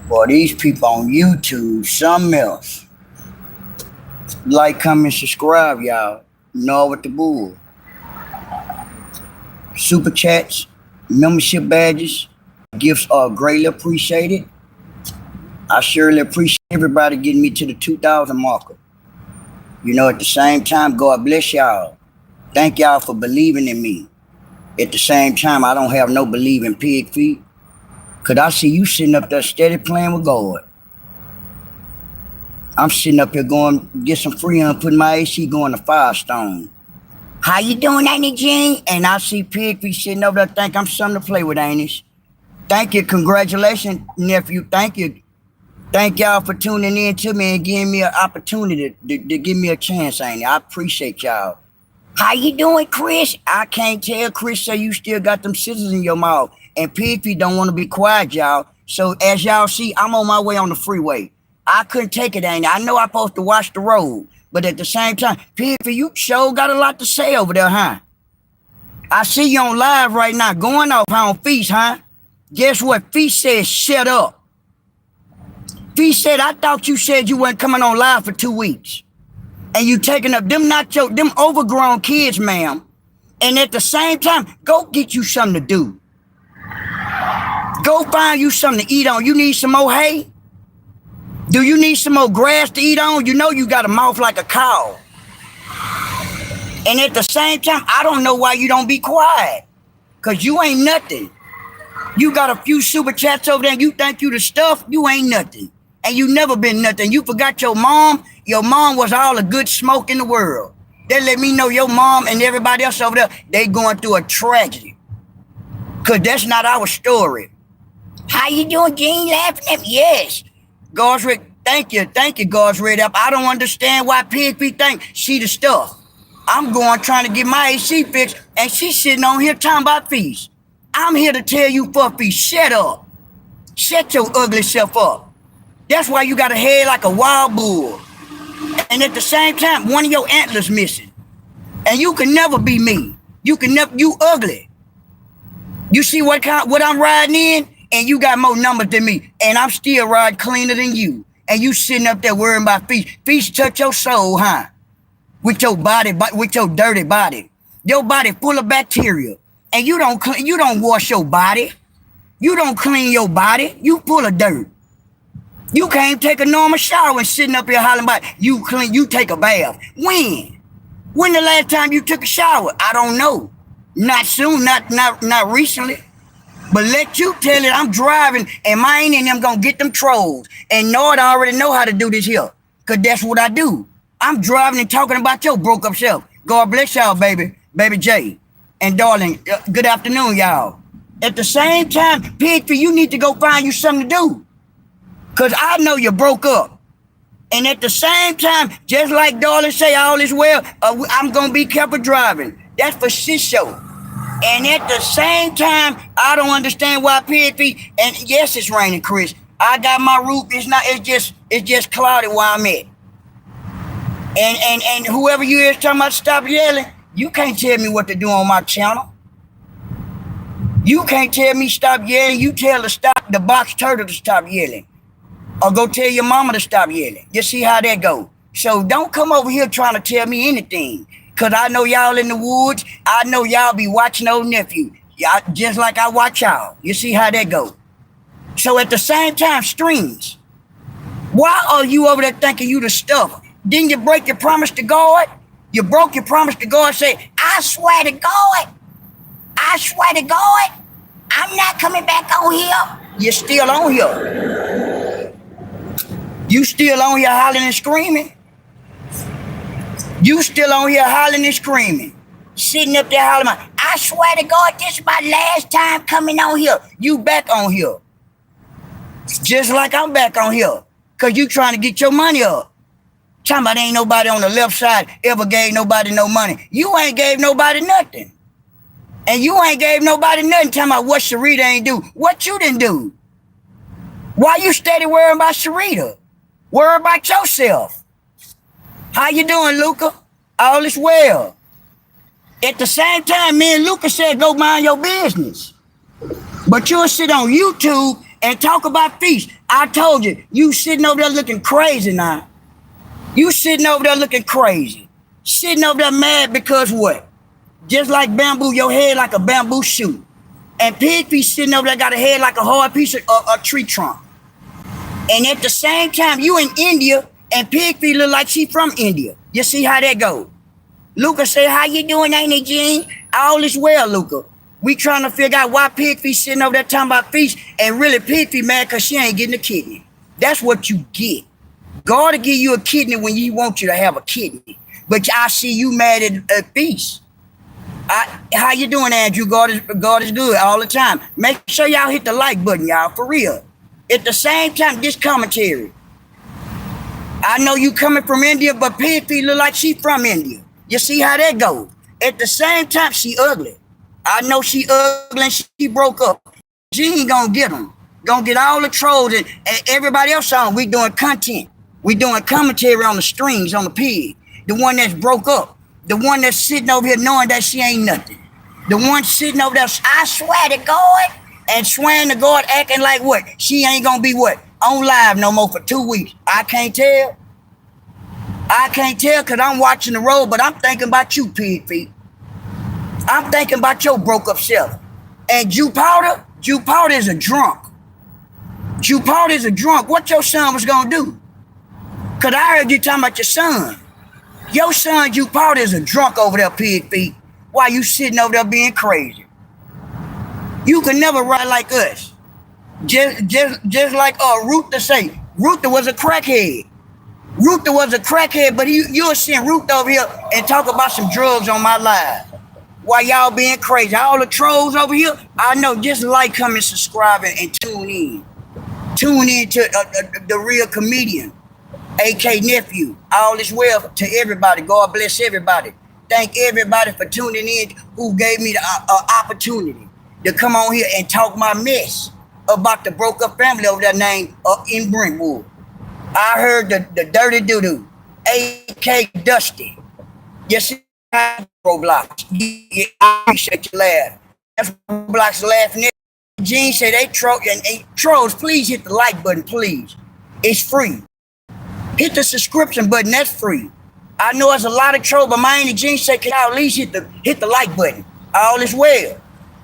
Boy, these people on YouTube, something else. Like, comment, subscribe, y'all. Know what the bull. Super chats, membership badges, gifts are greatly appreciated. I surely appreciate everybody getting me to the 2,000 marker. You know, at the same time, God bless y'all. Thank y'all for believing in me. At the same time, I don't have no belief in Pigfeet. Cause I see you sitting up there steady playing with God. I'm sitting up here going get some freon, putting my AC going to Firestone. How you doing, Annie Jean? And I see Pigfeet sitting over there think I'm something to play with, ain't it? Thank you, congratulations, nephew. Thank you. Thank y'all for tuning in to me and giving me an opportunity to give me a chance, ain't it? I appreciate y'all. How you doing, Chris? I can't tell. Chris say you still got them scissors in your mouth. And Pigfeet don't want to be quiet, y'all. So as y'all see, I'm on my way on the freeway. I couldn't take it, ain't it? I know I'm supposed to watch the road. But at the same time, Pigfeet, you sure got a lot to say over there, huh? I see you on live right now, going off on Feast, huh? Guess what? Feast said, shut up. Feast said, I thought you said you weren't coming on live for 2 weeks. And you taking up them them overgrown kids, ma'am. And at the same time, go get you something to do. Go find you something to eat on. You need some more hay? Do you need some more grass to eat on? You know you got a mouth like a cow. And at the same time, I don't know why you don't be quiet. Because you ain't nothing. You got a few super chats over there and you think you the stuff, you ain't nothing. And you never been nothing. You forgot your mom. Your mom was all the good smoke in the world. They let me know your mom and everybody else over there, they going through a tragedy. Because that's not our story. How you doing, Gene? Laughing at me? Yes. God's Red, thank you, God's Red Up. I don't understand why Pigfeet think she the stuff. I'm going trying to get my AC fixed, and she's sitting on here talking about Feast. I'm here to tell you for Feast, shut up. Shut your ugly self up. That's why you got a head like a wild bull. And at the same time, one of your antlers missing. And you can never be me. You ugly. You see what I'm riding in? And you got more numbers than me. And I'm still riding cleaner than you. And you sitting up there worrying about Feast. Feast touch your soul, huh? With your body, with your dirty body. Your body full of bacteria. And you don't wash your body. You don't clean your body. You full of dirt. You can't take a normal shower and sitting up here hollering about you take a bath. When? When the last time you took a shower? I don't know. Not soon, not recently. But let you tell it, I'm driving and mine and them gonna get them trolls. And Nord already know how to do this here. Cause that's what I do. I'm driving and talking about your broke up self. God bless y'all, baby J. And darling, good afternoon, y'all. At the same time, Pigfeet, you need to go find you something to do. Cause I know you broke up. And at the same time, just like darling say, all is well, I'm gonna be careful driving. That's for shit show. And at the same time, I don't understand why Pigfeet, and yes, it's raining, Chris. I got my roof, it's just cloudy where I'm at. And whoever you is talking about stop yelling, you can't tell me what to do on my channel. You can't tell me stop yelling, you tell the box turtle to stop yelling. Or go tell your mama to stop yelling. You see how that go. So don't come over here trying to tell me anything. Cause I know y'all in the woods. I know y'all be watching old nephew. Y'all, just like I watch y'all. You see how that go. So at the same time, streams. Why are you over there thinking you the stuff? Didn't you break your promise to God? You broke your promise to God. Say, I swear to God. I swear to God. I'm not coming back on here. You're still on here. You still on here hollering and screaming. You still on here hollering and screaming. Sitting up there hollering, I swear to God, this is my last time coming on here. You back on here. Just like I'm back on here. Cause you trying to get your money up. Talking about ain't nobody on the left side ever gave nobody no money. You ain't gave nobody nothing. And you ain't gave nobody nothing. Talking about what Sharita ain't do. What you didn't do? Why you steady worrying about Sharita? Worry about yourself. How you doing, Luca? All is well. At the same time, me and Luca said go mind your business. But you'll sit on YouTube And talk about feast. I told you, you sitting over there looking crazy now. You sitting over there looking crazy. Sitting over there mad because what? Just like bamboo, your head like a bamboo shoot. And Pigfeet sitting over there got a head like a hard piece of a tree trunk. And at the same time, you in India, and Pigfeet look like she from India. You see how that go? Luca say, how you doing, ain't it, Gene? All is well, Luca. We trying to figure out why Pigfeet sitting over there talking about feast, and really Pigfeet mad because she ain't getting a kidney. That's what you get. God will give you a kidney when He wants you to have a kidney. But I see you mad at feast. How you doing, Andrew? God is good all the time. Make sure y'all hit the like button, y'all, for real. At the same time, this commentary. I know you coming from India, but Pigfeet look like she from India. You see how that goes? At the same time, she ugly. I know she ugly and she broke up. She ain't gonna get them. Gonna get all the trolls and everybody else on. We doing content. We doing commentary on the strings, on the pig. The one that's broke up. The one that's sitting over here knowing that she ain't nothing. The one sitting over there, I swear to God, and swearing to God, acting like what? She ain't gonna be what? On live no more for 2 weeks. I can't tell. I can't tell because I'm watching the road, but I'm thinking about you, Pigfeet. I'm thinking about your broke up self. And Jew Powder is a drunk. Jew Powder is a drunk. What your son was gonna do? Cause I heard you talking about your son. Your son, Jew Powder, is a drunk over there, Pigfeet. Why you sitting over there being crazy? You can never ride like us. Just like Ruther say. Ruther was a crackhead. Ruther was a crackhead, but you'll send Ruther over here and talk about some drugs on my live. While y'all being crazy. All the trolls over here, I know, just like, comment, subscribe, and tune in. Tune in to the real comedian, AK Nephew. All is well to everybody. God bless everybody. Thank everybody for tuning in who gave me the opportunity to come on here and talk my mess about the broke up family over there named in Brentwood. I heard the dirty doo-doo, AK Dusty. Yes, Roblox. Yeah, I appreciate your laugh. That's Roblox laughing at. Gene said they troll and trolls, please hit the like button, please. It's free. Hit the subscription button, that's free. I know it's a lot of troll, but my Auntie Gene said, can y'all at least hit the like button? All is well.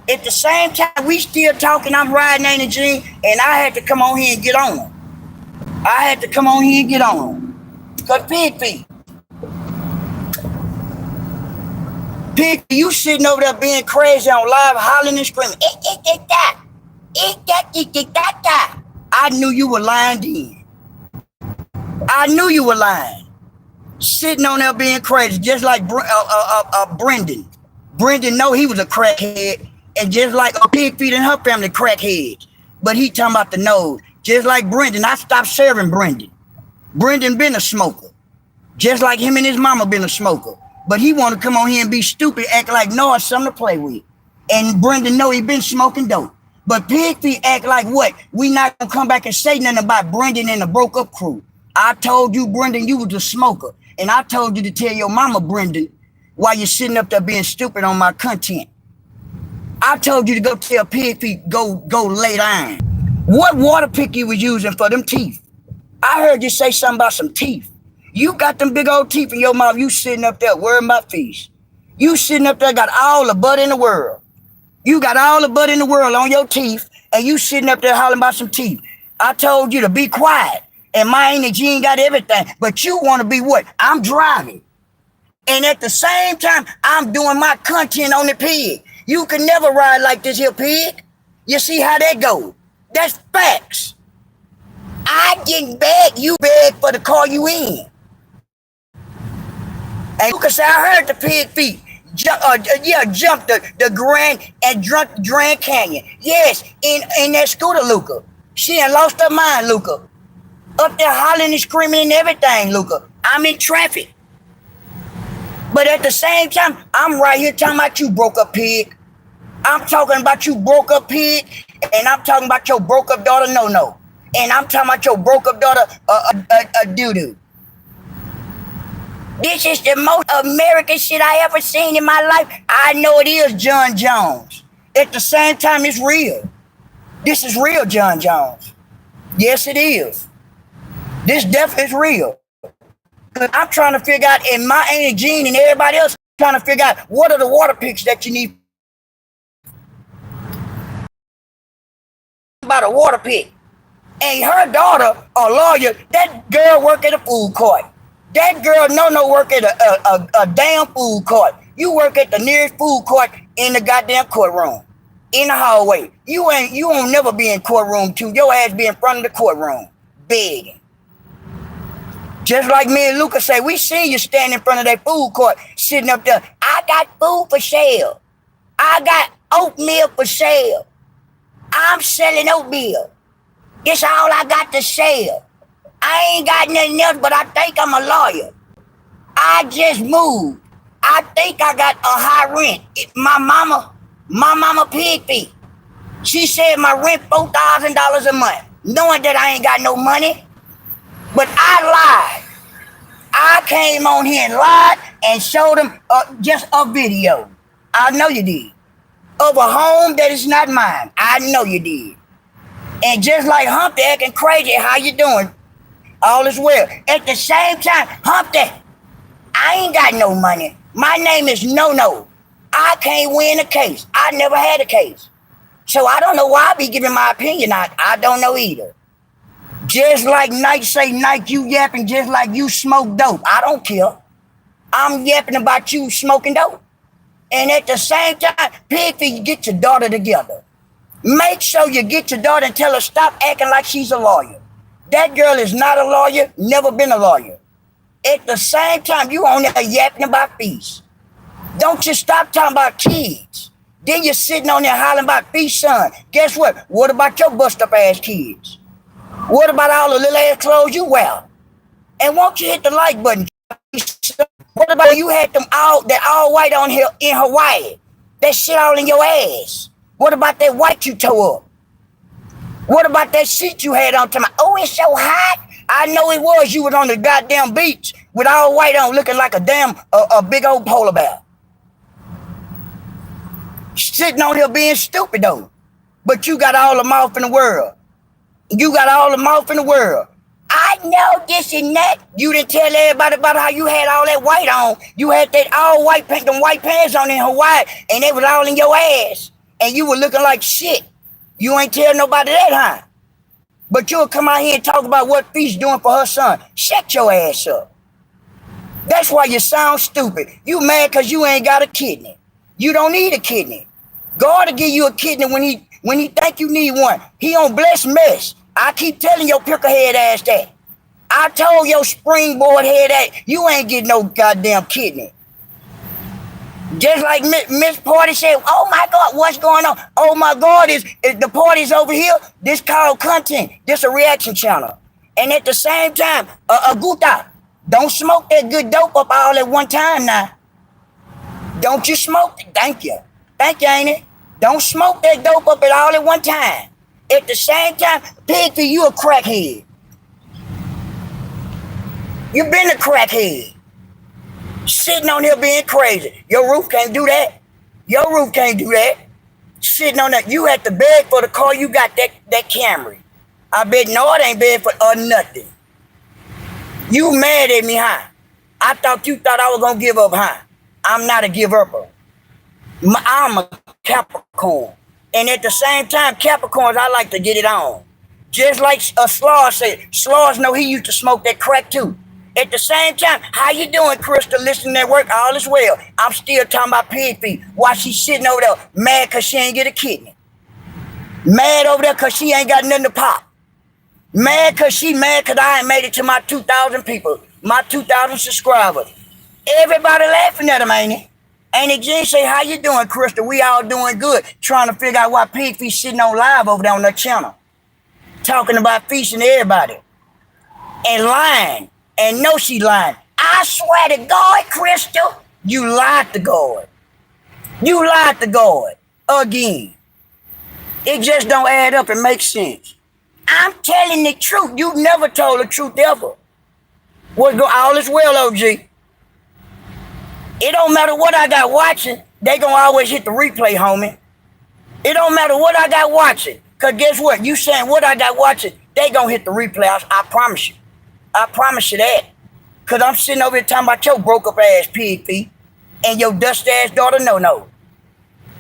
At the same time, we still talking, I'm riding Auntie Gene, and I had to come on here and get on them. I had to come on here and get on them. Because Pigfeet. Pigfeet, you sitting over there being crazy on live, hollering and screaming. I knew you were lying then. I knew you were lying. Sitting on there being crazy, just like Brendan. Brendan know he was a crackhead, and just like Pigfeet and her family crackheads. But he talking about the nose. Just like Brendan, I stopped serving Brendan. Brendan been a smoker. Just like him and his mama been a smoker. But he want to come on here and be stupid, act like no, it's something to play with. And Brendan know he been smoking dope. But Pigfeet act like what? We not gonna come back and say nothing about Brendan and the broke up crew. I told you, Brendan, you was a smoker. And I told you to tell your mama, Brendan, while you're sitting up there being stupid on my content. I told you to go tell Pigfeet, go lay down. What water pick you was using for them teeth? I heard you say something about some teeth. You got them big old teeth in your mouth. You sitting up there worrying about feast. You sitting up there got all the butter in the world. You got all the butter in the world on your teeth, and you sitting up there hollering about some teeth. I told you to be quiet, and my Auntie Gene got everything, but you want to be what? I'm driving. And at the same time, I'm doing my content on the pig. You can never ride like this here, pig. You see how that goes? That's facts. I didn't beg, you begged for the car you in. And you can say, I heard the Pigfeet jump the Grand Canyon. Yes, in that scooter, Luca. She had lost her mind, Luca. Up there hollering and screaming and everything, Luca. I'm in traffic. But at the same time, I'm right here talking about you broke up pig. I'm talking about you broke up pig, and I'm talking about your broke up daughter, no. And I'm talking about your broke up daughter, doo-doo. This is the most American shit I ever seen in my life. I know it is John Jones. At the same time, it's real. This is real, John Jones. Yes, it is. This death is real. Because I'm trying to figure out, and my Aunt Jean and everybody else trying to figure out what are the water picks that you need about a water pick. And her daughter, a lawyer, that girl work at a food court. That girl no work at a damn food court. You work at the nearest food court in the goddamn courtroom. In the hallway. You won't never be in courtroom 2. Your ass be in front of the courtroom. Begging. Just like me and Luca say, we seen you stand in front of that food court, sitting up there. I got food for sale. I got oatmeal for sale. I'm selling oatmeal. It's all I got to sell. I ain't got nothing else, but I think I'm a lawyer. I just moved. I think I got a high rent. My mama Pigfeet. She said my rent $4,000 a month, knowing that I ain't got no money. But I lied. I came on here and lied and showed them just a video. I know you did. Of a home that is not mine. I know you did. And just like Humpty acting crazy, how you doing? All is well. At the same time, Humpty, I ain't got no money. My name is No. I can't win a case. I never had a case. So I don't know why I be giving my opinion out. I don't know either. Just like Nike say, Nike, you yapping just like you smoke dope. I don't care. I'm yapping about you smoking dope. And at the same time, Pigfeet, get your daughter together. Make sure you get your daughter and tell her stop acting like she's a lawyer. That girl is not a lawyer, never been a lawyer. At the same time, you on there yapping about fees. Don't you stop talking about kids. Then you're sitting on there hollering about fees, son. Guess what? What about your bust up ass kids? What about all the little ass clothes you wear? And won't you hit the like button? What about you had them all white on here in Hawaii? That shit all in your ass. What about that white you tore up? What about that shit you had on tonight? Oh, it's so hot. I know it was. You was on the goddamn beach with all white on looking like a big old polar bear. Sitting on here being stupid though. But you got all the mouth in the world. You got all the mouth in the world. I know this and that. You didn't tell everybody about how you had all that white on. You had that all white them white pants on in Hawaii, and they was all in your ass. And you were looking like shit. You ain't tell nobody that, huh? But you'll come out here and talk about what Feast doing for her son. Shut your ass up. That's why you sound stupid. You mad because you ain't got a kidney. You don't need a kidney. God will give you a kidney when he think you need one. He on blessed mess. I keep telling your picklehead ass that. I told your springboard head that you ain't getting no goddamn kidney. Just like Miss Party said, oh my God, what's going on? Oh my God, is the party's over here? This called content. This a reaction channel. And at the same time, Guta, don't smoke that good dope up all at one time now. Don't you smoke it? Thank you. Thank you, ain't it? Don't smoke that dope up at all at one time. At the same time, Pigfeet, you a crackhead. You been a crackhead. Sitting on here being crazy. Your roof can't do that. Your roof can't do that. Sitting on that. You had to beg for the car. You got that Camry. I bet no, it ain't beg for nothing. You mad at me, huh? I thought you thought I was going to give up, huh? I'm not a give-upper. I'm a Capricorn. And at the same time, Capricorns, I like to get it on. Just like a Slaw said. Slaws know he used to smoke that crack too. At the same time, how you doing, Crystal? Listening at work, all is well. I'm still talking about Pigfeet. While she's sitting over there, mad because she ain't get a kidney. Mad over there because she ain't got nothing to pop. Mad because I ain't made it to my 2,000 people, my 2,000 subscribers. Everybody laughing at him, ain't it? Ain't it, Jen? Say, how you doing, Crystal? We all doing good. Trying to figure out why Pigfeet sitting on live over there on that channel. Talking about feasting everybody. And lying. And know she lying. I swear to God, Crystal, you lied to God. You lied to God. Again. It just don't add up and make sense. I'm telling the truth. You never told the truth ever. All is well, OG. It don't matter what I got watching. They gonna always hit the replay, homie. It don't matter what I got watching. Cause guess what? You saying what I got watching, they gonna hit the replay. I promise you. I promise you that. Cause I'm sitting over here talking about your broke up ass pig feet and your dust ass daughter no.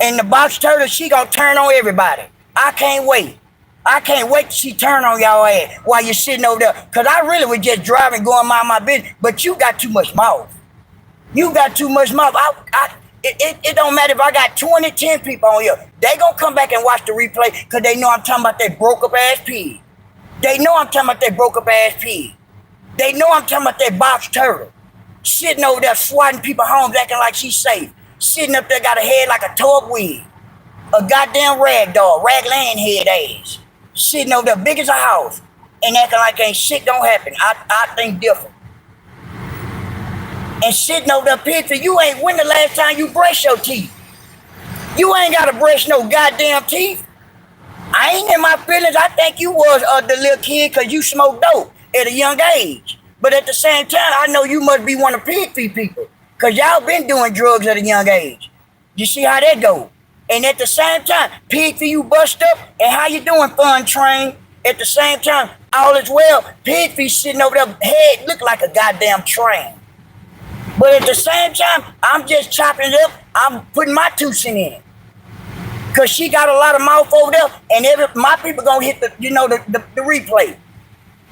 And the box turtle, she gonna turn on everybody. I can't wait. I can't wait to see turn on y'all ass while you're sitting over there. Cause I really was just driving, going mind my business, but you got too much mouth. You got too much mouth. It don't matter if I got 20, 10 people on here. They gonna come back and watch the replay because they know I'm talking about that broke up ass pig. They know I'm talking about that broke up ass pig. They know I'm talking about that box turtle. Sitting over there swatting people homes acting like she's safe. Sitting up there got a head like a toe-up wig. A goddamn rag doll, raglan head ass. Sitting over there big as a house and acting like ain't shit don't happen. I think different. And sitting over there picture, you ain't when the last time you brushed your teeth. You ain't gotta brush no goddamn teeth. I ain't in my feelings. I think you was the little kid cause you smoked dope at a young age. But at the same time, I know you must be one of Pigfeet people. Cause y'all been doing drugs at a young age. You see how that go? And at the same time, Pigfeet you bust up, and how you doing, Fun Train? At the same time, all is well, Pigfeet sitting over there, head look like a goddamn train. But at the same time, I'm just chopping it up. I'm putting my 2 cents in it. Cause she got a lot of mouth over there, and my people gonna hit the replay.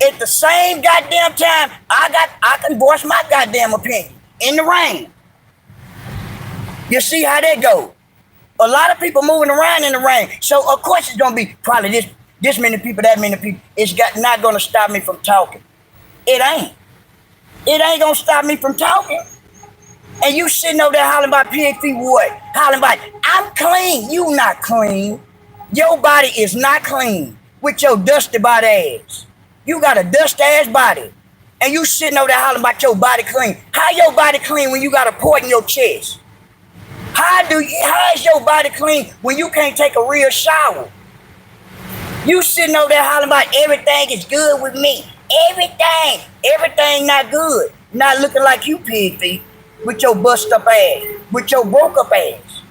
At the same goddamn time, I can voice my goddamn opinion in the rain. You see how that go? A lot of people moving around in the rain. So of course it's gonna be probably this many people, that many people. It's not gonna stop me from talking. It ain't. It ain't gonna stop me from talking. And you sitting over there hollering about Pigfeet what? Hollering about, I'm clean. You not clean. Your body is not clean with your dusty body ass. You got a dusty ass body. And you sitting over there hollering about your body clean. How your body clean when you got a port in your chest? How is your body clean when you can't take a real shower? You sitting over there hollering about everything is good with me. Everything not good. Not looking like you, Pigfeet, with your bust up ass, with your broke up ass.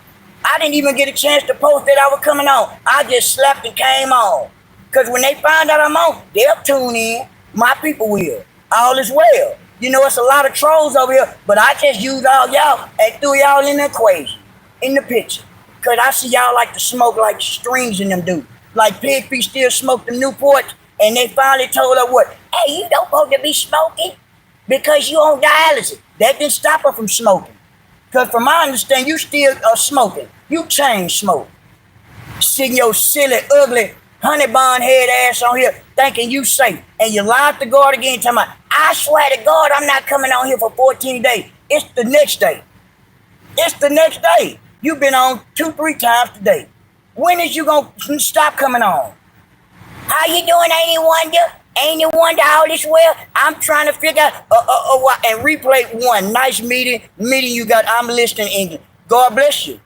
I didn't even get a chance to post that I was coming on. I just slapped and came on. Cause when they find out I'm on, they'll tune in. My people will. All is well. You know, it's a lot of trolls over here, but I just used all y'all and threw y'all in the equation, in the picture. Cause I see y'all like to smoke like strings in them do. Like Pigfeet still smoke them Newports, and they finally told her what? Hey, you don't supposed to be smoking because you on dialysis. That didn't stop her from smoking. Cause from my understanding, you still smoking. You chain smoke. Sitting your silly, ugly, honey bun head ass on here thinking you safe. And you lied to God again talking about, I swear to God I'm not coming on here for 14 days. It's the next day. It's the next day. You've been on 2-3 times today. When is you gonna stop coming on? How you doing, Ain't It Wonder? Ain't It Wonder all this well? I'm trying to figure out and replay one nice meeting you got. I'm listening English. God bless you.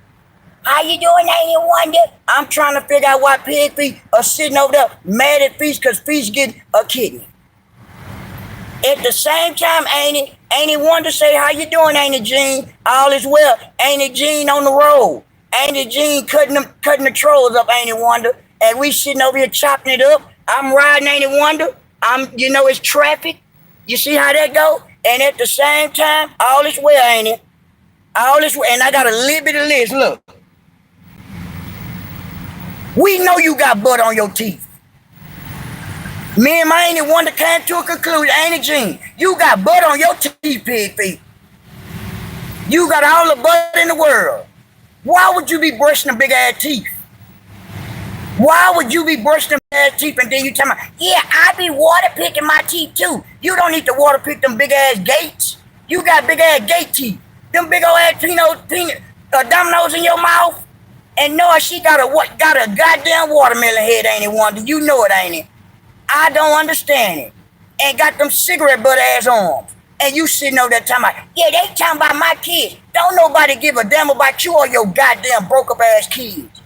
How you doing, Ain't It Wonder? I'm trying to figure out why Pigfeet are sitting over there mad at Feast because Feast getting a kidney. At the same time, Ain't It Wonder say, how you doing, Ain't It Gene? All is well. Ain't It Gene on the road? Ain't It Gene cutting the trolls up, Ain't It Wonder? And we sitting over here chopping it up. I'm riding, Ain't It Wonder? It's traffic. You see how that go? And at the same time, all is well, ain't it? All is well. And I got a little bit of list. Look. We know you got butter on your teeth. Me and my Ain't It Wonder came to a conclusion, Ain't It Gene? You got butter on your teeth, Pigfeet. You got all the butter in the world. Why would you be brushing the big ass teeth? Why would you be brushing them ass teeth and then you tell me, yeah, I be water picking my teeth too. You don't need to water pick them big ass gates. You got big ass gate teeth. Them big old ass dominoes in your mouth. And Noah, she got a goddamn watermelon head, Ain't It Wonder? You know it, ain't it? I don't understand it. And got them cigarette butt ass arms. And you sitting over there talking about, yeah, they talking about my kids. Don't nobody give a damn about you or your goddamn broke up ass kids.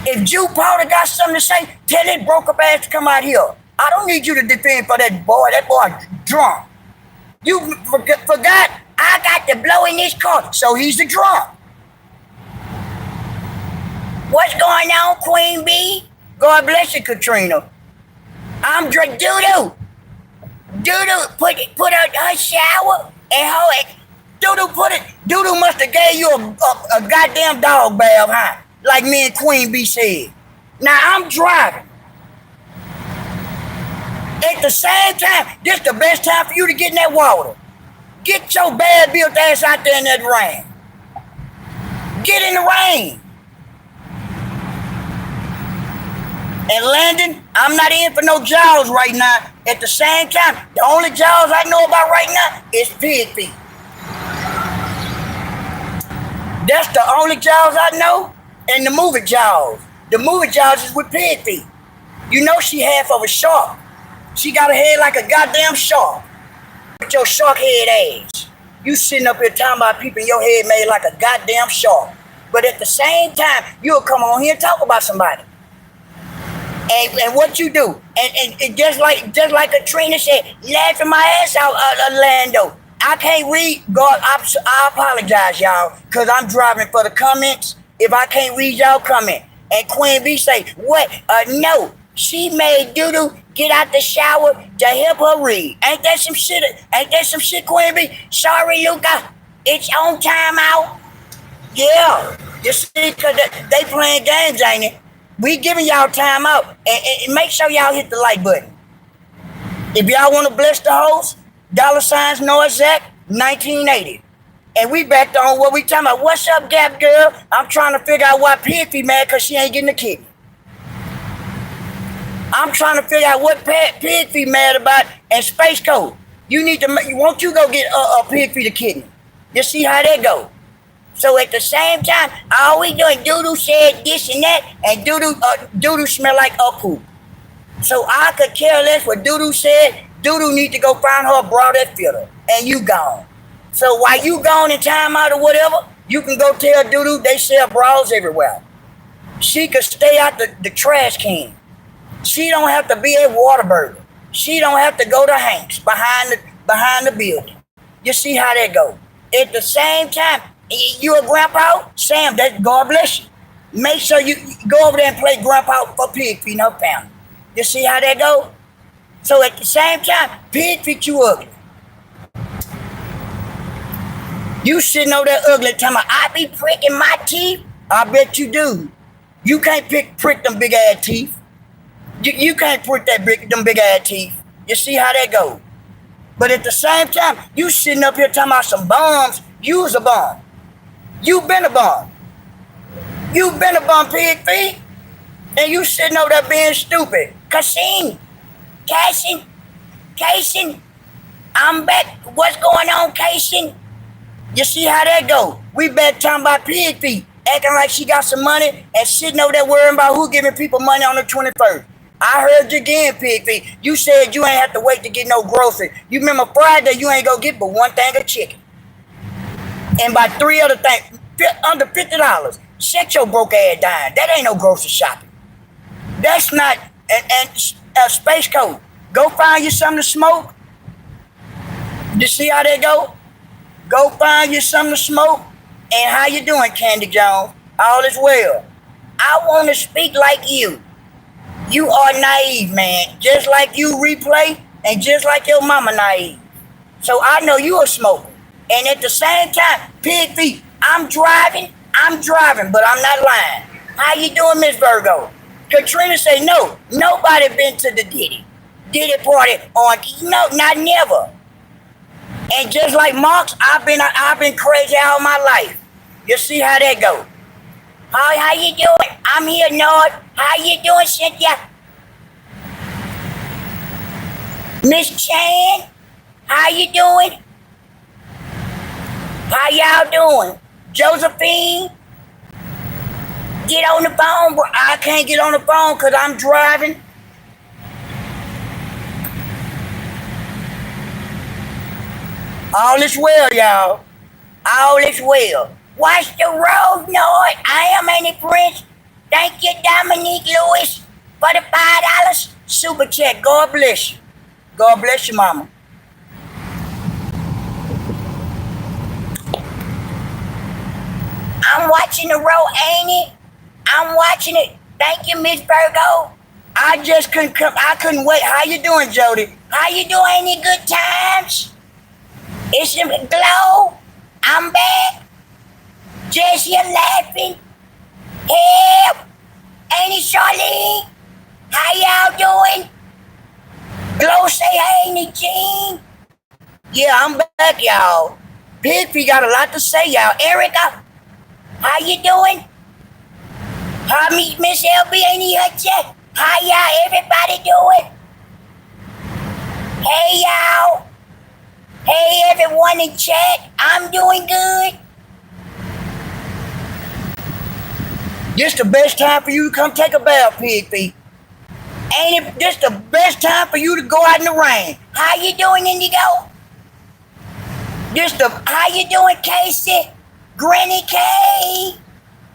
If Jew Powder got something to say, tell that broke up ass to come out here. I don't need you to defend for that boy. That boy drunk. You forgot I got the blow in this car, so he's the drunk. What's going on, Queen Bee? God bless you, Katrina. I'm drunk doo-doo. Doo-doo put out her shower and hold it. Doo-doo must have gave you a goddamn dog bath, huh? Like me and Queen B said. Now I'm driving. At the same time, this the best time for you to get in that water. Get your bad built ass out there in that rain. Get in the rain. And Landon, I'm not in for no jaws right now. At the same time, the only jaws I know about right now is Pigfeet. That's the only jaws I know. And the movie jaws. The movie jaws is with Pigfeet. You know she half of a shark. She got a head like a goddamn shark. With your shark head ass. You sitting up here talking about people in your head made like a goddamn shark. But at the same time, you'll come on here and talk about somebody. And what you do, and just like Katrina said, laughing my ass out, Orlando. I can't read. God, I apologize, y'all, because I'm driving for the comments. If I can't read y'all comment, and Queen B say, what? No, she made Doodoo get out the shower to help her read. Ain't that some shit? Ain't that some shit, Queen B? Sorry, Luca, it's on time out. Yeah, you see, because they playing games, ain't it? We giving y'all time out, and make sure y'all hit the like button. If y'all want to bless the host, $ Noazak 1980. And we back on what we talking about. What's up, Gap Girl? I'm trying to figure out why Pigfeet mad because she ain't getting a kidney. I'm trying to figure out what Pigfeet mad about. And Space Code, won't you go get a Pigfeet a kidney? You see how that go? So at the same time, all we doing, Doodoo said this and that, and Doodoo smell like a poop. So I could care less what Doodoo said. Doodoo need to go find her a bra that fit her, and you gone. So while you gone in time out or whatever, you can go tell Doodoo they sell bras everywhere. She could stay out the trash can. She don't have to be at Whataburger. She don't have to go to Hank's behind the building. You see how that go? At the same time, you a grandpa? Sam, God bless you. Make sure you go over there and play grandpa for Pigfeet and her family. You see how that go? So at the same time, Pigfeet, you ugly. You sitting over there ugly talking about, I be pricking my teeth? I bet you do. You can't prick them big ass teeth. You can't prick them big ass teeth. You see how that go? But at the same time, you sitting up here talking about some bombs. You was a bomb. You been a bum. You been a bum, Pigfeet. And you sitting over there being stupid. Cassin. I'm back. What's going on, Cassin? You see how that go? We back talking about Pigfeet. Acting like she got some money and sitting over there worrying about who giving people money on the 21st. I heard you again, Pigfeet. You said you ain't have to wait to get no groceries. You remember Friday, you ain't gonna get but one thing of chicken. And by 3 other things, under $50. Shut your broke ass down. That ain't no grocery shopping. That's not, and Space Code. Go find you something to smoke. You see how that go? Go find you something to smoke. And how you doing, Candy Jones? All is well. I want to speak like you. You are naive, man. Just like you Replay, and just like your mama naive. So I know you a smoker. And at the same time, Pigfeet, I'm driving, but I'm not lying. How you doing, Miss Virgo? Katrina say no. Nobody been to the Diddy party on, no, not never. And just like Marks, I've been crazy all my life. You see how that go? How you doing? I'm here, Nord. How you doing, Cynthia? Miss Chan, how you doing? How y'all doing? Josephine? Get on the phone, bro. I can't get on the phone because I'm driving. All is well, y'all. All is well. Watch the road, Lord. I am Annie Prince. Thank you, Dominique Lewis, for the $5 super check. God bless you. God bless you, mama. I'm watching the road, ain't it? I'm watching it. Thank you, Miss Virgo. I just couldn't come. I couldn't wait. How you doing, Jody? How you doing? Any good times? It's a glow. I'm back. Just here laughing. Help. Ain't it, Charlene? How y'all doing? Glow say hey, Jean. Yeah, I'm back, y'all. Pigfeet got a lot to say, y'all. Erica, how you doing? How me, Miss LB, ain't he hurt yet? How y'all, everybody doing? Hey, y'all. Hey, everyone in chat. I'm doing good. This the best time for you to come take a bath, Pigfeet. Ain't it this the best time for you to go out in the rain? How you doing, Indigo? How you doing, Casey? Granny K?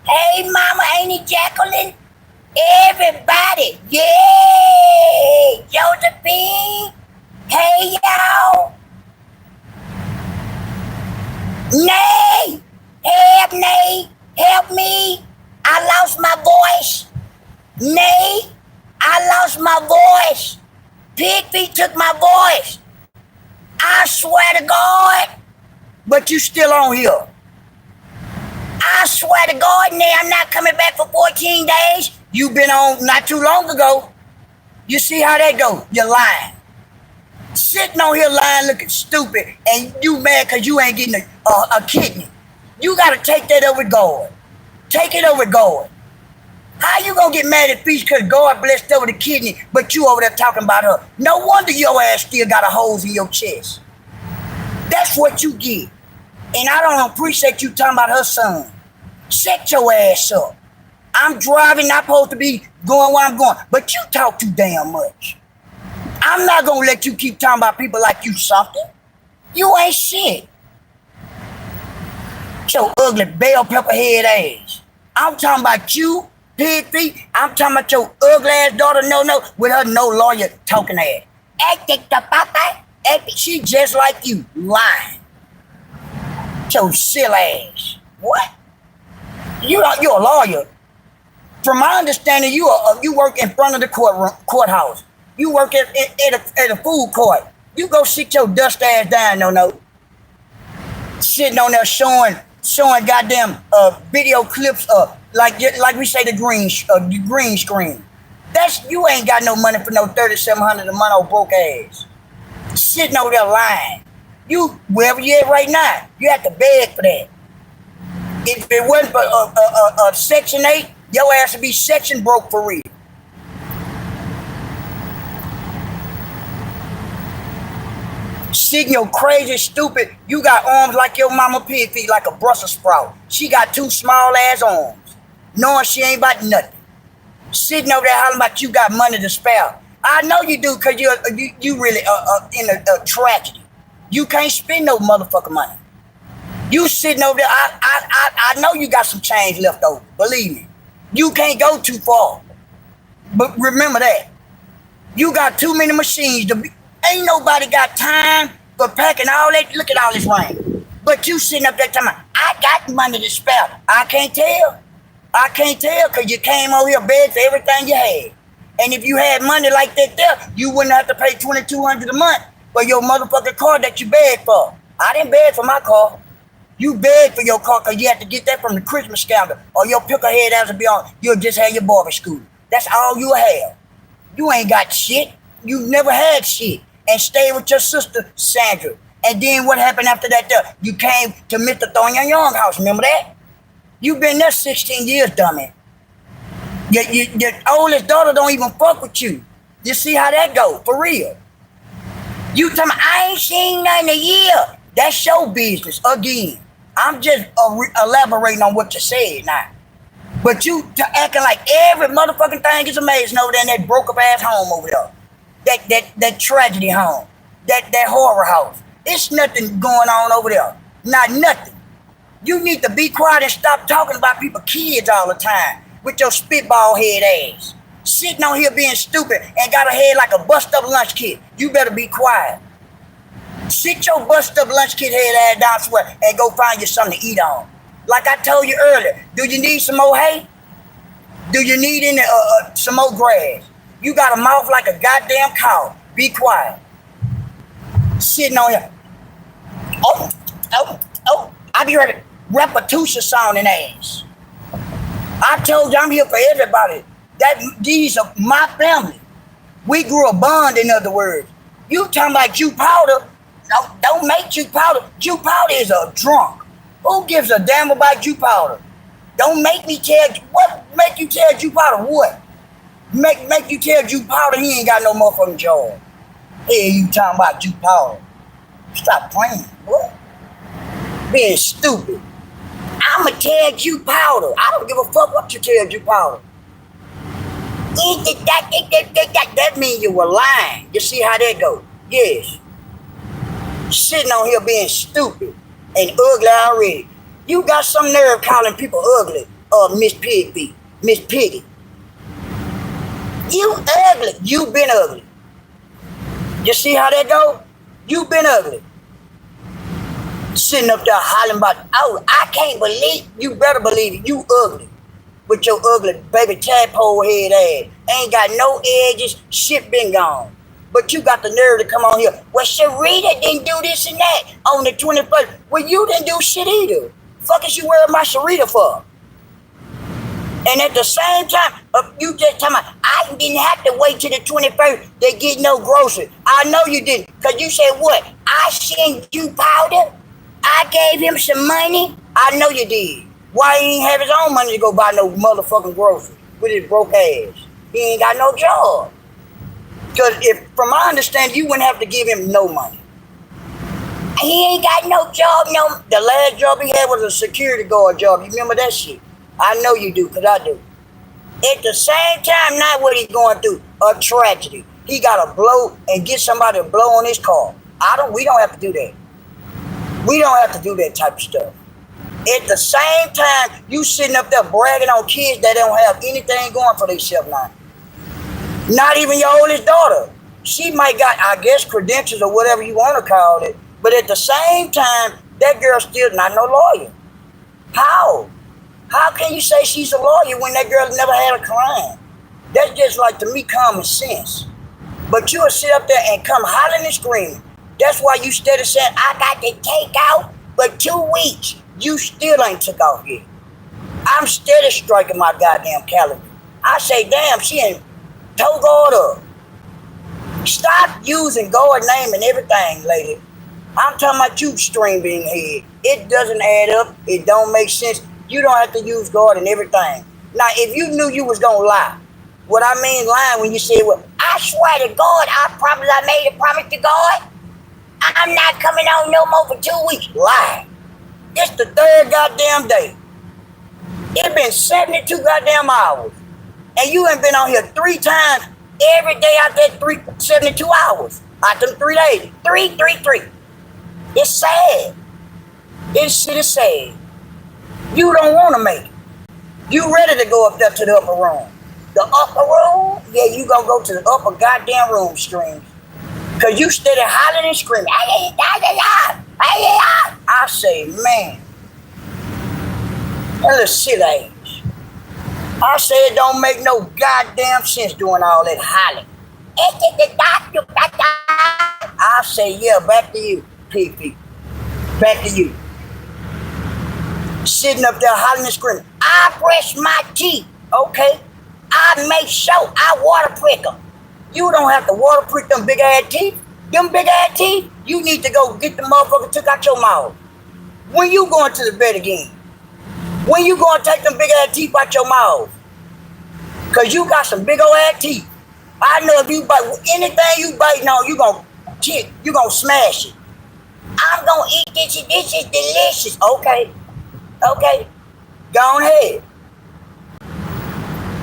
Hey, Mama, ain't it Jacqueline? Everybody, yay! Josephine, hey, y'all. Nay, help me. I lost my voice. Nay, I lost my voice. Pigfeet took my voice. I swear to God. But you still on here. I swear to God, Nay, I'm not coming back for 14 days. You been on not too long ago. You see how that go? You're lying. Sitting on here lying looking stupid and you mad because you ain't getting a kidney. You got to take that over God. Take it over God. How you gonna get mad at Feast because God blessed over the kidney, but you over there talking about her? No wonder your ass still got a holes in your chest. That's what you get. And I don't appreciate you talking about her son. Shut your ass up. I'm driving, not supposed to be going where I'm going, but you talk too damn much. I'm not gonna let you keep talking about people like you something. You ain't shit. Your ugly bell pepper head ass. I'm talking about you, Pigfeet. I'm talking about your ugly ass daughter, no, with her no lawyer talking ass. She just like you, lying. Your silly ass. What? You're a lawyer. From my understanding, you work in front of the courthouse. You work at a food court. You go sit your dust ass down, no. Sitting on there showing goddamn video clips like we say the green screen. You ain't got no money for no $3,700 a month on broke ass. Sitting over there lying. You wherever you at right now, you have to beg for that. If it wasn't for Section 8, your ass would be section broke for real. Sitting your crazy, stupid, you got arms like your mama Pigfeet, like a Brussels sprout. She got two small ass arms, knowing she ain't about nothing. Sitting over there hollering about you got money to spare. I know you do, cause you really in a tragedy. You can't spend no motherfucking money. You sitting over there, I know you got some change left over, believe me. You can't go too far. But remember that. You got too many machines. Ain't nobody got time for packing all that. Look at all this rain. But you sitting up there talking about, I got money to spare. I can't tell. Because you came over here begging for everything you had. And if you had money like that there, you wouldn't have to pay $2,200 a month for your motherfucking car that you begged for. I didn't beg for my car. You begged for your car because you had to get that from the Christmas calendar, or your picker head has to be on. You'll just have your barber scooter. That's all you'll have. You ain't got shit. You never had shit. And stayed with your sister, Sandra. And then what happened after that there? You came to Mr. Thornton Young house. Remember that? You been there 16 years, dummy. Your oldest daughter don't even fuck with you. You see how that go? For real. You tell me, I ain't seen nothing in a year. That's your business again. I'm just elaborating on what you said now. But you acting like every motherfucking thing is amazing over there in that broke up ass home over there. That tragedy home. That horror house. It's nothing going on over there. Not nothing. You need to be quiet and stop talking about people's kids all the time with your spitball head ass. Sitting on here being stupid and got a head like a bust up lunch kit. You better be quiet. Sit your bust up lunch kit head ass down somewhere and go find you something to eat on. Like I told you earlier, do you need some more hay? Do you need any some more grass? You got a mouth like a goddamn cow. Be quiet. Sitting on here. Oh, oh, oh. I be ready. Repetition sounding ass. I told you I'm here for everybody. That these are my family. We grew a bond, in other words. You talking about Jew powder? No, don't make Jew powder. Jew powder is a drunk. Who gives a damn about Jew powder? Don't make me tell you what make you tell Jew powder what? Make you tell Jew powder he ain't got no motherfucking job. Hey, you talking about Jew powder? Stop playing, boy. Being stupid. I'ma tell Jew powder. I don't give a fuck what you tell Jew powder. That means you were lying. You see how that go? Yes. Sitting on here being stupid and ugly already. You got some nerve calling people ugly. Miss Pigfeet, Miss Piggy. You ugly. You been ugly. You see how that go? You been ugly. Sitting up there hollering about, oh, I can't believe, you better believe it, you ugly. With your ugly baby tadpole head ass. Ain't got no edges, shit been gone. But you got the nerve to come on here. Well, Sharita didn't do this and that on the 21st. Well, you didn't do shit either. Fuck is you wearing my Sharita for? And at the same time, you just talking about, I didn't have to wait till the 21st to get no groceries. I know you didn't, because you said what? I sent you powder? I gave him some money? I know you did. Why he ain't have his own money to go buy no motherfucking groceries with his broke ass? He ain't got no job. Because if, from my understanding, you wouldn't have to give him no money. He ain't got no job, no. The last job he had was a security guard job. You remember that shit? I know you do, because I do. At the same time, not what he's going through, a tragedy. He got to blow and get somebody to blow on his car. We don't have to do that. We don't have to do that type of stuff. At the same time, you sitting up there bragging on kids that don't have anything going for themselves now. Not even your oldest daughter. She might got, I guess, credentials or whatever you want to call it. But at the same time, that girl still not no lawyer. How? How can you say she's a lawyer when that girl never had a crime? That's just like, to me, common sense. But you'll sit up there and come hollering and screaming. That's why you steady saying, I got to take out for 2 weeks. You still ain't took off yet. I'm steady striking my goddamn calendar. I say, damn, she ain't toe God up. Stop using God name and everything, lady. I'm talking about you string being head. It doesn't add up. It don't make sense. You don't have to use God and everything. Now, if you knew you was gonna lie, what I mean lying when you say, well, I swear to God, I made a promise to God. I'm not coming on no more for 2 weeks. Lie. It's the 3rd goddamn day. It been 72 goddamn hours. And you ain't been on here 3 times every day out there 72 hours. Out them 3 days. 3. It's sad. This shit is sad. You don't want to make it. You ready to go up there to the upper room. The upper room? Yeah, you gonna go to the upper goddamn room, stream. Cause you steady hollering and screaming. I say, man, that little silly age. I say it don't make no goddamn sense doing all that hollering. I say, yeah, back to you, Pigfeet. Back to you. Sitting up there hollering and screaming. I brush my teeth, okay? I make sure I water prick them. You don't have to water prick them big ass teeth. Them big ass teeth, you need to go get the motherfucker took out your mouth. When you going to the bed again? When you going to take them big ass teeth out your mouth? Cause you got some big old ass teeth. I know if you bite anything you biting on, you gonna smash it. I'm gonna eat this. This is delicious. Okay. Go on ahead.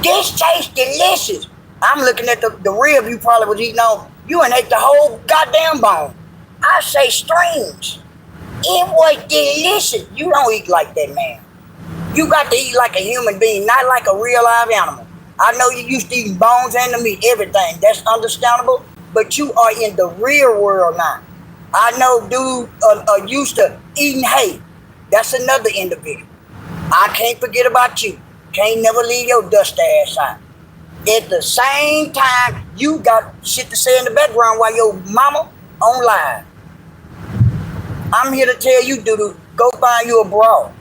This tastes delicious. I'm looking at the rib you probably was eating on. You ain't ate the whole goddamn bone. I say strings. It was delicious. You don't eat like that, man. You got to eat like a human being, not like a real live animal. I know you used to eating bones and the meat, everything. That's understandable. But you are in the real world now. I know dude used to eating hay. That's another individual. I can't forget about you. Can't never leave your dust ass out. At the same time, you got shit to say in the background while your mama on live. I'm here to tell you, dude, go find you a bra.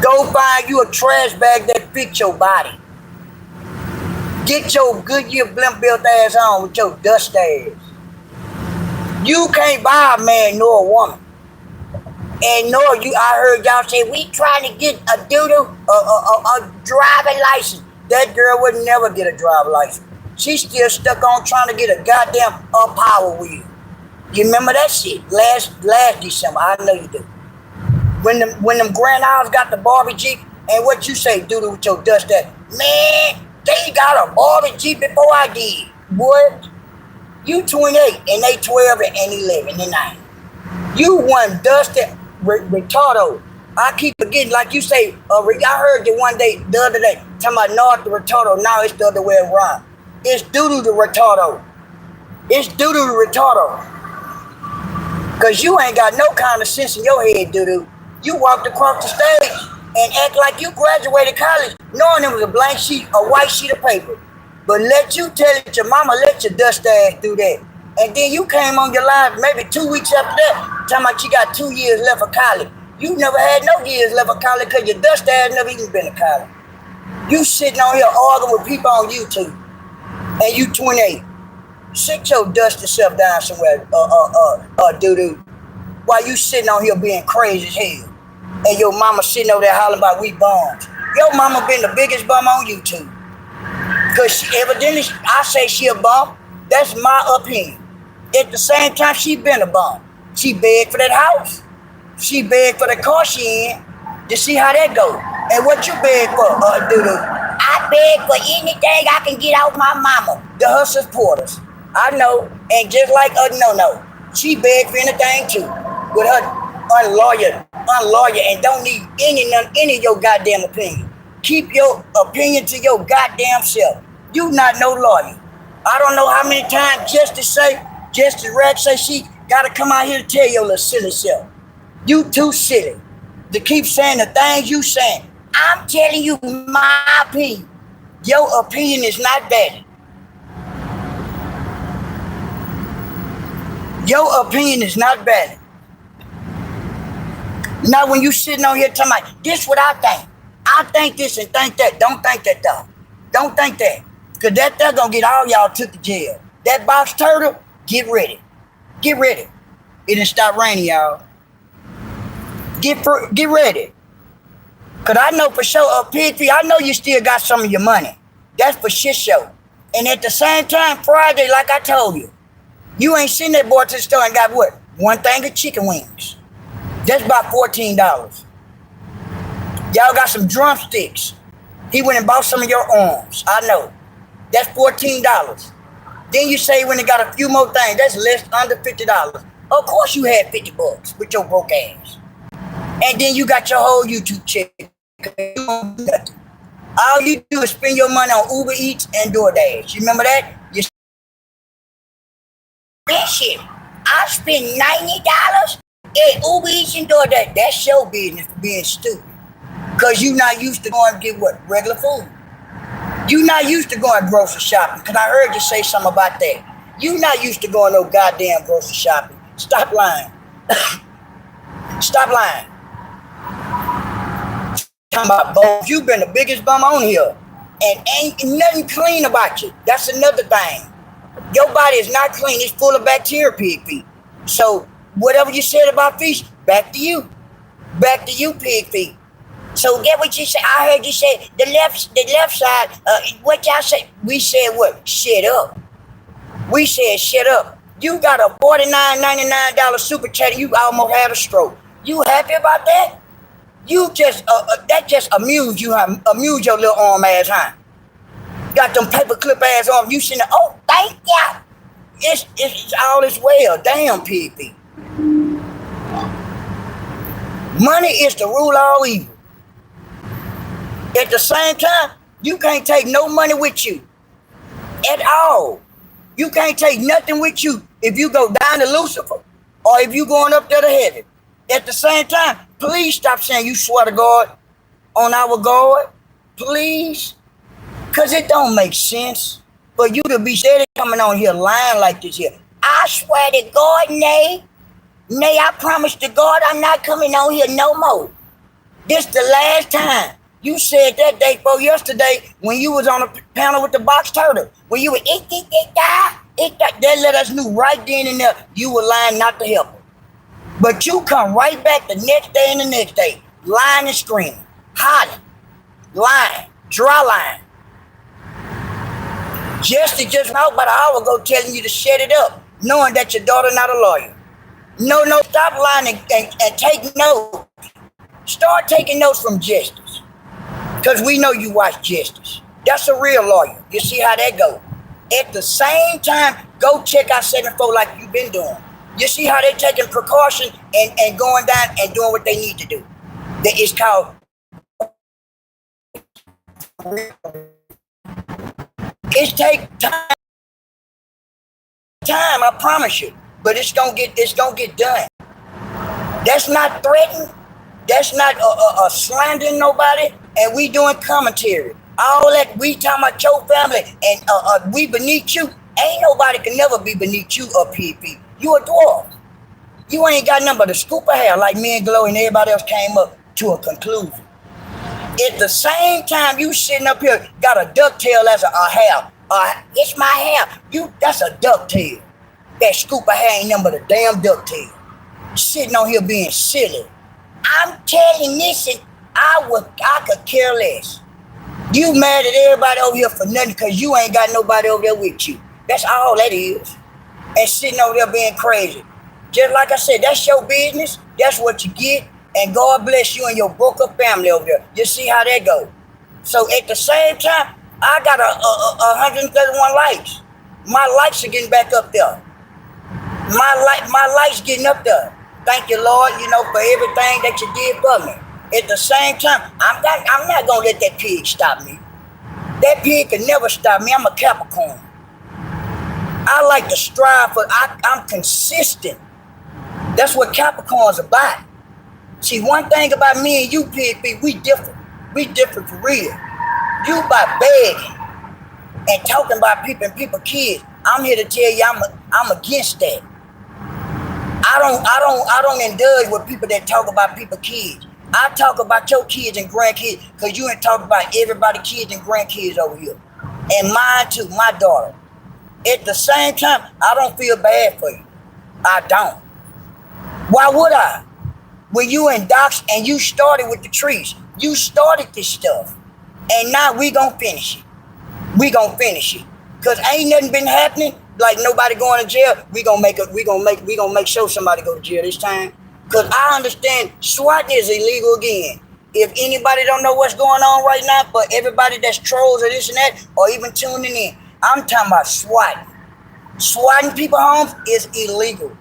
Go find you a trash bag that fits your body. Get your Goodyear blimp built ass on with your dust ass. You can't buy a man nor a woman. And nor you, I heard y'all say, we trying to get a a driving license. That girl would never get a driver's license. She's still stuck on trying to get a goddamn Power Wheel. You remember that shit? Last December, I know you do. When them grand owls got the Barbie Jeep, and what you say, dude, with your dust ass? Man, they got a Barbie Jeep before I did. What? You 28 and they 12 and 11 and 9. You one dusted retardo. I keep forgetting, like you say, I heard you one day, the other day, talking about North the retardo. Now it's the other way around. It's doo-doo the retardo. It's doo-doo the retardo. Because you ain't got no kind of sense in your head, doo-doo. You walked across the stage and act like you graduated college, knowing it was a blank sheet, a white sheet of paper. But let you tell it, your mama let your dust ass do that. And then you came on your line maybe 2 weeks after that, talking about you got 2 years left of college. You never had no years left of college because your dust ass never even been to college. You sitting on here arguing with people on YouTube, and you 28. Sit your dusty self down somewhere, doo-doo, while you sitting on here being crazy as hell. And your mama sitting over there hollering about we bums. Your mama been the biggest bum on YouTube. Because she evidently, I say she a bum. That's my opinion. At the same time, she been a bum. She begged for that house. She begged for the car she in. To see how that go. And what you beg for, doo-doo? I beg for anything I can get out my mama. Her supporters. I know. And just like no. She begged for anything too. With her unlawyer, and don't need any of your goddamn opinion. Keep your opinion to your goddamn self. You not no lawyer. I don't know how many times Justice Rack say she gotta come out here to tell your little silly self. You too silly to keep saying the things you saying. I'm telling you my opinion. Your opinion is not valid. Your opinion is not valid. Now when you sitting on here talking about, this what I think. I think this and think that. Don't think that though. Don't think that. Because that gonna get all y'all took to jail. That box turtle, get ready. Get ready. It done stop raining, y'all. Get ready. Because I know for sure, Pigfeet, I know you still got some of your money. That's for shit show. And at the same time, Friday, like I told you, you ain't seen that boy to the store and got what? One thing of chicken wings. That's about $14. Y'all got some drumsticks. He went and bought some of your arms. I know. That's $14. Then you say when he got a few more things, that's less under $50. Of course you had $50 with your broke ass. And then you got your whole YouTube check. All you do is spend your money on Uber Eats and DoorDash. You remember that? That shit. I spent $90 at Uber Eats and DoorDash. That's your business for being stupid. Because you not used to going to get what? Regular food. You not used to going grocery shopping. Because I heard you say something about that. You not used to going no goddamn grocery shopping. Stop lying. Stop lying. Talking about bums. You been the biggest bum on here. And ain't nothing clean about you. That's another thing. Your body is not clean. It's full of bacteria, Pigfeet. So whatever you said about fish, back to you. Back to you, Pigfeet. So get what you said. I heard you say the left side. What y'all say? We said what? Shut up. We said shut up. You got a $49.99 super chat and you almost had a stroke. You happy about that? You just that just amused you, huh? Amused your little arm ass, huh? Got them paperclip ass arms. You sitting there, oh, thank ya. It's all is well. Damn, Pigfeet. Money is the rule of all evil. At the same time, you can't take no money with you. At all. You can't take nothing with you if you go down to Lucifer or if you going up there to heaven. At the same time, please stop saying you swear to God on our God. Please? Because it don't make sense for you to be steady coming on here lying like this here. I swear to God, Nay, I promise to God I'm not coming on here no more. This the last time. You said that day before yesterday when you was on a panel with the box turtle. When you were that let us know right then and there you were lying not to help her. But you come right back the next day and the next day, lying and screaming, hiding, lying, dry lying. Jesse just out about an hour ago telling you to shut it up, knowing that your daughter not a lawyer. No, stop lying and take notes. Start taking notes from Justice. Because we know you watch Justice. That's a real lawyer. You see how that go. At the same time, go check out 74 like you've been doing. You see how they're taking precaution and going down and doing what they need to do. It's called it's take time, I promise you. But it's gonna get done. That's not threatening. That's not slandering nobody. And we doing commentary. All that we talking about your family and we beneath you. Ain't nobody can never be beneath you up here. You a dwarf. You ain't got nothing but a scoop of hair like me and Glow and everybody else came up to a conclusion. At the same time, you sitting up here got a ducktail as a hair. It's my hair. That's a ducktail. That scoop of hair ain't nothing but a damn ducktail. Sitting on here being silly. I'm telling this, I could care less. You mad at everybody over here for nothing because you ain't got nobody over there with you. That's all that is. And sitting over there being crazy. Just like I said, that's your business. That's what you get. And God bless you and your broke up family over there. You see how that go. So at the same time, I got 131 likes. My likes are getting back up there. My likes getting up there. Thank you, Lord, for everything that you did for me. At the same time, I'm not gonna let that pig stop me. That pig can never stop me. I'm a Capricorn. I like to strive for. I'm consistent. That's what Capricorn's about. See, one thing about me and you, Pigfeet, we different. We different for real. You by begging and talking about people and people kids. I'm here to tell you, I'm against that. I don't indulge with people that talk about people kids. I talk about your kids and grandkids because you ain't talking about everybody's kids and grandkids over here. And mine too, my daughter. At the same time, I don't feel bad for you. I don't. Why would I? When you in docs and you started with the trees, you started this stuff. And now we gonna finish it. We gonna finish it. Cause ain't nothing been happening. Like nobody going to jail. We gonna make sure somebody go to jail this time. Cause I understand swatting is illegal again. If anybody don't know what's going on right now, for everybody that's trolls or this and that, or even tuning in, I'm talking about swatting. Swatting people homes is illegal.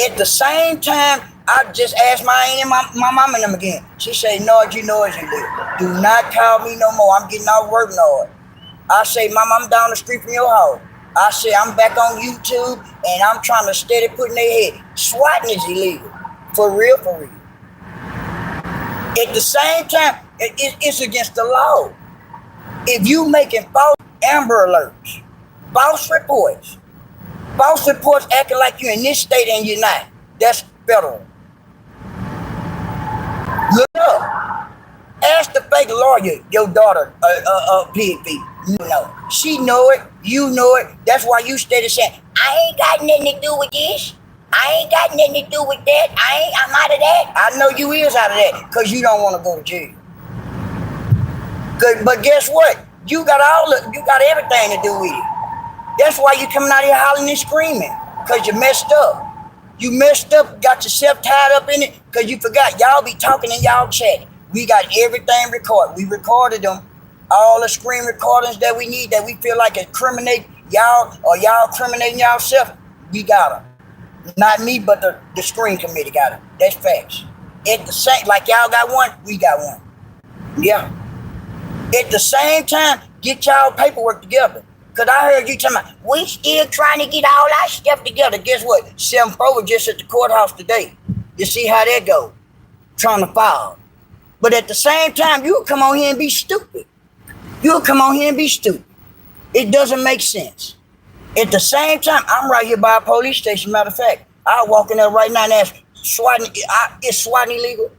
At the same time, I just asked my mom and them again. She said, no, you know it's illegal. Do not call me no more. I'm getting out work, Lord. I say, Mom, I'm down the street from your house. I say, I'm back on YouTube and I'm trying to steady putting their head. Swatting is illegal. For real, for real. At the same time, it's against the law. If you making false Amber Alerts, false reports acting like you're in this state and you're not, that's federal. Look up. Ask the fake lawyer, your daughter, Pigfeet. You know. She know it. You know it. That's why you steady saying, I ain't got nothing to do with this. I ain't got nothing to do with that. I'm out of that. I know you is out of that because you don't want to go to jail. But guess what? You got everything to do with it. That's why you coming out here hollering and screaming because you messed up. You messed up, got yourself tied up in it because you forgot. Y'all be talking and y'all chatting. We got everything recorded. We recorded them. All the screen recordings that we need that we feel like incriminate y'all or y'all incriminating y'allself, we got them. Not me, but the screen committee got them. That's facts. At the same, like y'all got one, we got one. Yeah. At the same time, get y'all paperwork together. Because I heard you talking about, we still trying to get all our stuff together. Guess what? 7-4 was just at the courthouse today. You see how that go? Trying to file. But at the same time, you'll come on here and be stupid. You'll come on here and be stupid. It doesn't make sense. At the same time, I'm right here by a police station. Matter of fact, I'll walk in there right now and ask, swatting, is swatting illegal?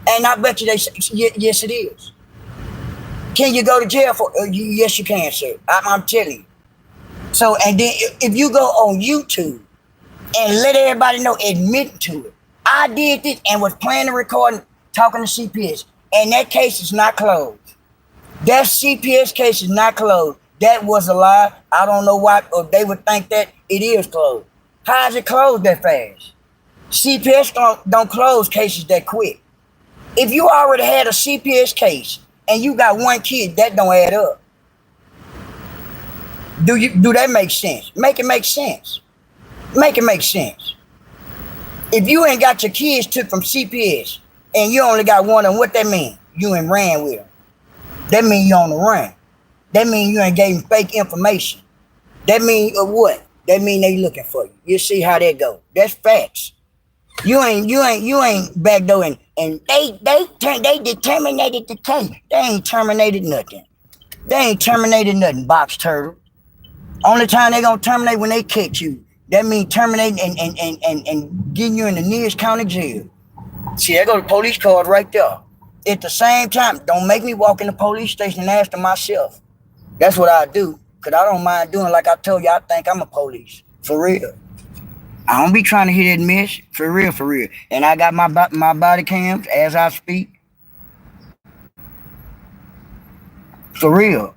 And I bet you they say, yes, it is. Can you go to jail for yes, you can, sir. I'm telling you. So, and then if you go on YouTube and let everybody know, admit to it. I did this and was playing the recording, talking to CPS. And that case is not closed. That CPS case is not closed. That was a lie. I don't know why, or they would think that it is closed. How is it closed that fast? CPS don't close cases that quick. If you already had a CPS case and you got one kid, that don't add up. Do that make sense? Make it make sense. Make it make sense. If you ain't got your kids took from CPS and you only got one of them, what that mean? You ain't ran with them. That mean you on the run. That mean you ain't gave them fake information. That mean what? That mean they looking for you. You see how that go. That's facts. You ain't backdooring and they terminated the case. They ain't terminated nothing. They ain't terminated nothing, box turtle. Only time they gonna terminate when they catch you. That mean terminating and getting you in the nearest county jail. See, there go the police card right there. At the same time, don't make me walk in the police station and ask them myself. That's what I do, because I don't mind doing like I told you, I think I'm a police. For real. I don't be trying to hit that mess. For real, for real. And I got my body cams as I speak. For real.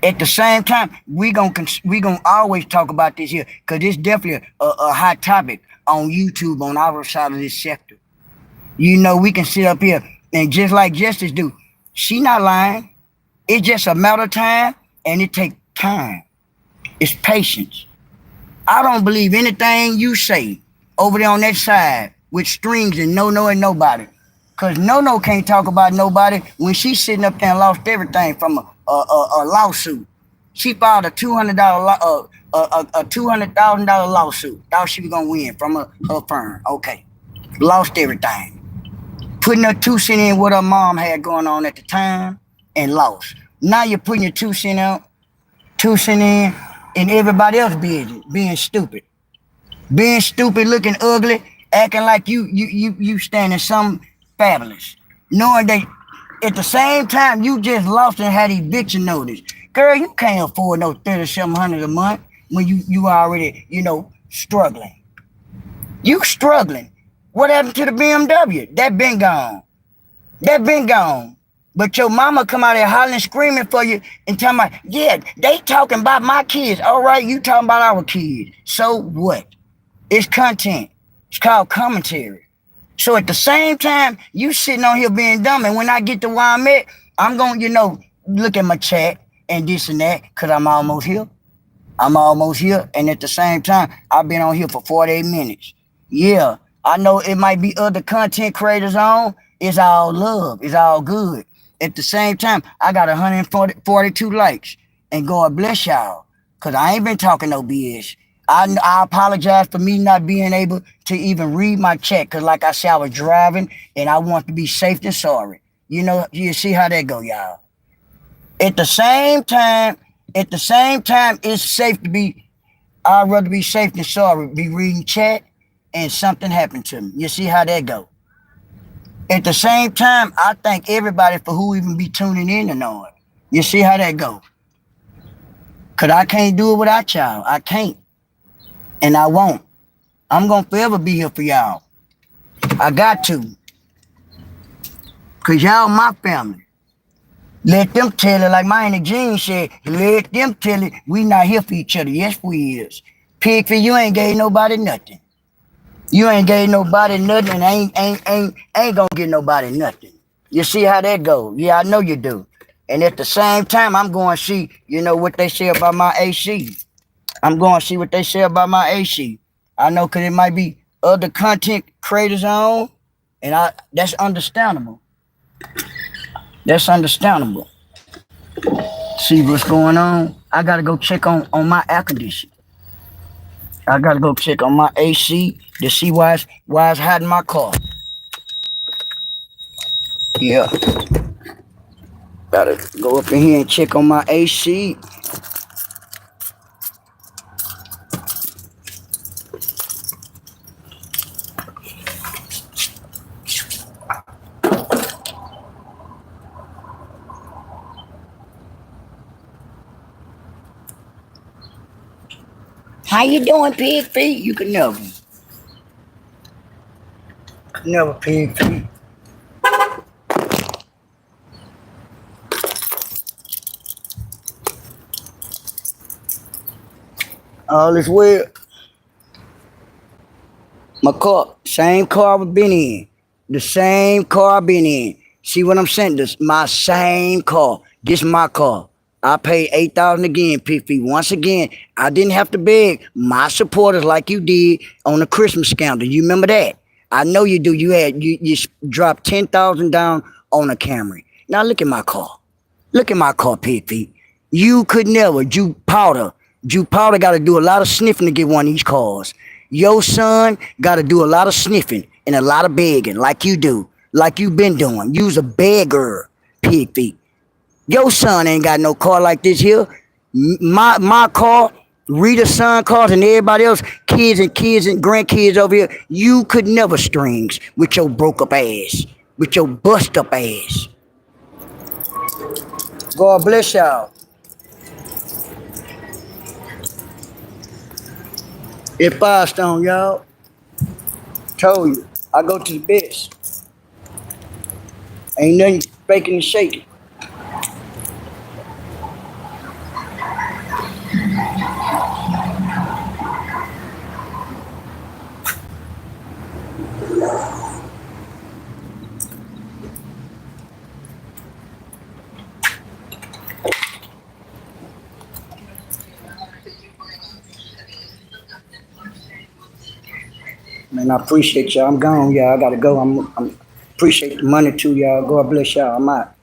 At the same time, we gonna always talk about this here, because it's definitely a hot topic on YouTube on our side of this sector. You know, we can sit up here and just like Justice do, she not lying. It's just a matter of time, and it takes time. It's patience. I don't believe anything you say over there on that side with strings and no and nobody. Because No can't talk about nobody when she's sitting up there and lost everything from a lawsuit. She filed a $200,000 lawsuit. Thought she was going to win from her firm. Okay. Lost everything. Putting her 2 cents in what her mom had going on at the time and lost. Now you're putting your 2 cents out, 2 cents in everybody else's business, being stupid. Being stupid, looking ugly, acting like you standing something fabulous. Knowing that at the same time you just lost and had eviction notice. Girl, you can't afford no $3,700 a month when you already, struggling. You struggling. What happened to the BMW? That been gone. That been gone. But your mama come out there hollering, screaming for you and talking about, yeah, they talking about my kids. All right, you talking about our kids. So what? It's content. It's called commentary. So at the same time, you sitting on here being dumb. And when I get to where I'm at, I'm going to, look at my chat and this and that, because I'm almost here. I'm almost here. And at the same time, I've been on here for 48 minutes. Yeah, I know it might be other content creators on. It's all love. It's all good. At the same time, I got 142 likes. And God bless y'all. Because I ain't been talking no BS. I apologize for me not being able to even read my chat. Because like I said, I was driving. And I want to be safe and sorry. You see how that go, y'all. At the same time, it's safe to be, I'd rather be safe than sorry. Be reading chat and something happened to me. You see how that go. At the same time, I thank everybody for who even be tuning in and on. You see how that go? Because I can't do it without y'all. I can't. And I won't. I'm going to forever be here for y'all. I got to. Because y'all my family. Let them tell it, like my Auntie Jean said, let them tell it, we not here for each other. Yes, we is. Pigfeet, you ain't gave nobody nothing. You ain't gave nobody nothing, and ain't gonna get nobody nothing. You see how that goes? Yeah, I know you do. And at the same time, I'm going to see, what they say about my AC. I'm going to see what they say about my AC. I know because it might be other content creators on, and that's understandable. That's understandable. See what's going on? I got to go check on my air conditioning. I got to go check on my AC to see why it's hot in my car. Yeah. Gotta go up in here and check on my AC. How you doing, Pigfeet? You can never Pigfeet. All is well. My car, same car I've been in. The same car I've been in. See what I'm saying? This my same car. This my car. I paid 8,000 again, Pigfeet. Once again, I didn't have to beg my supporters like you did on the Christmas scandal. You remember that? I know you do. You dropped 10,000 down on a Camry. Now look at my car. Look at my car, Pigfeet. You could never. Jew Powder got to do a lot of sniffing to get one of these cars. Your son got to do a lot of sniffing and a lot of begging like you do, like you been doing. You's a beggar, Pigfeet. Your son ain't got no car like this here. My car, Rita's son cars, and everybody else, kids and grandkids over here, you could never strings with your broke up ass, with your bust up ass. God bless y'all. It's Firestone, y'all. Told you. I go to the best. Ain't nothing faking and shaking. Man, I appreciate y'all. I'm gone, y'all. I gotta go. I'm appreciate the money too, y'all. God bless y'all. I'm out.